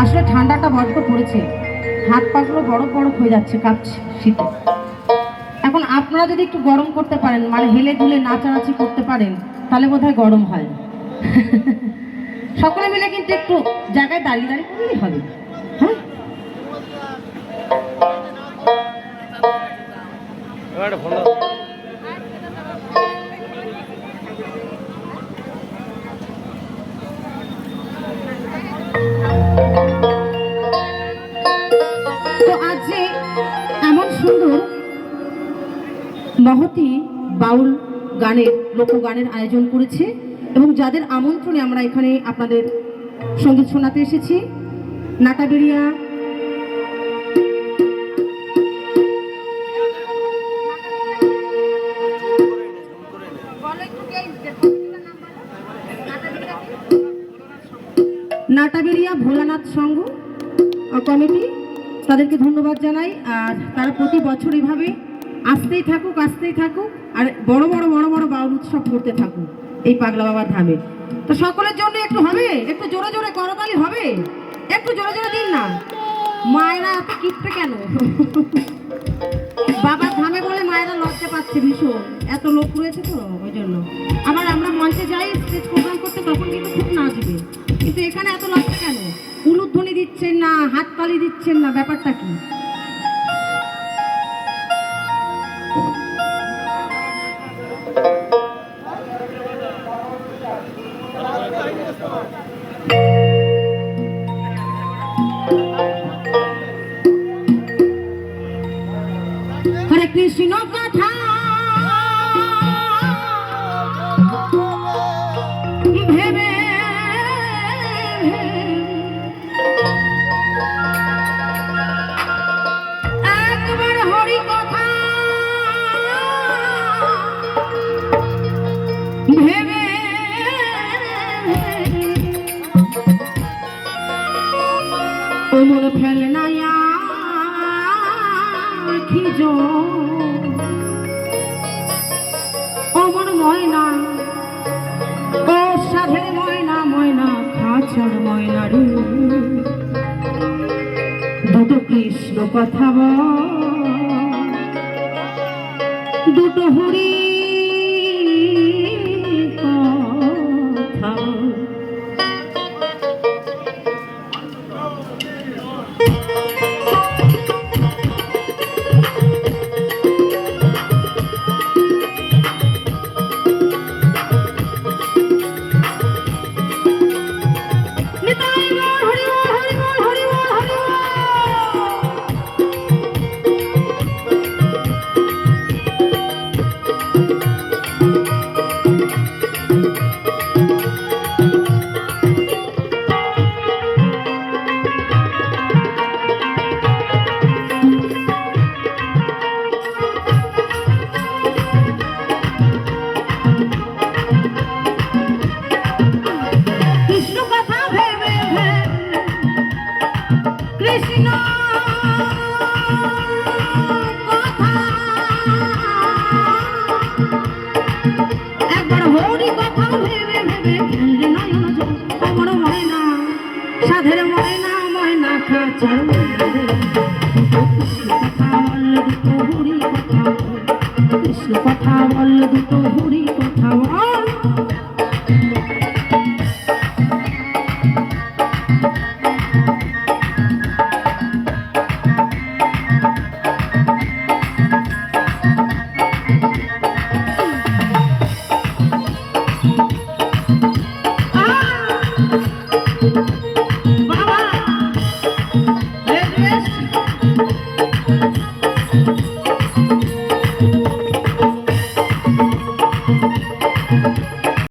আসলে ঠান্ডাটা বড্ড পড়েছে, হাত পাগুলো বরফ বরফ হয়ে যাচ্ছে, কাঁপছে শীতে। এখন আপনারা যদি একটু গরম করতে পারেন, মানে হেলে দুলে নাচানাচি করতে পারেন, তাহলে বোধহয় গরম হয়। সকলে মিলে কিন্তু একটু জায়গায় দাঁড়িয়ে দাঁড়িয়ে করলেই হবে। হ্যাঁ, তো আজ যে এমন সুন্দর মহতি বাউল গানের, লোকগানের আয়োজন করেছে এবং যাদের আমন্ত্রণে আমরা এখানে আপনাদের সঙ্গীত শোনাতে এসেছি, নাটাবেড়িয়া নাটাবেড়িয়া ভোলানাথ সংঘ কমিটি, তাদেরকে ধন্যবাদ জানাই। আর তারা প্রতি বছর এভাবে আসতেই থাকুক আর বড় বড় বাউল উৎসব করতে থাকুক এই পাগলা বাবার ধামে। তো সকলের জন্য একটু হবে, একটু জোরে জোরে করতালি হবে, একটু জোরে জোরে দিন না। মায়েরা এত কিপটে কেন? বাবার ধামে বলে মায়েরা লজ্জা পাচ্ছে ভীষণ, এত লোক রয়েছে তো ওই জন্য। আবার আমরা মঞ্চে যাই স্টেজ প্রোগ্রাম করতে, তখন কিন্তু খুব নাচবে, কিন্তু এখানে এত লজ্জা কেন? উলুধ্বনি দিচ্ছেন না, হাততালি দিচ্ছেন না, ব্যাপারটা কি? হরে কৃষ্ণ কথা ভেবে একবার হরি কথা ভেবে ও মন ফেলে না অমর ময়না, ও সাধের ময়না, ময়না খাঁচার ময়না রে, দুটো কৃষ্ণ কথা বল, দুটো হরি কথা। সাধের ময়না, ময়না খাঁচার কৃষ্ণ কথা বল, দুটো হরি কথা বল।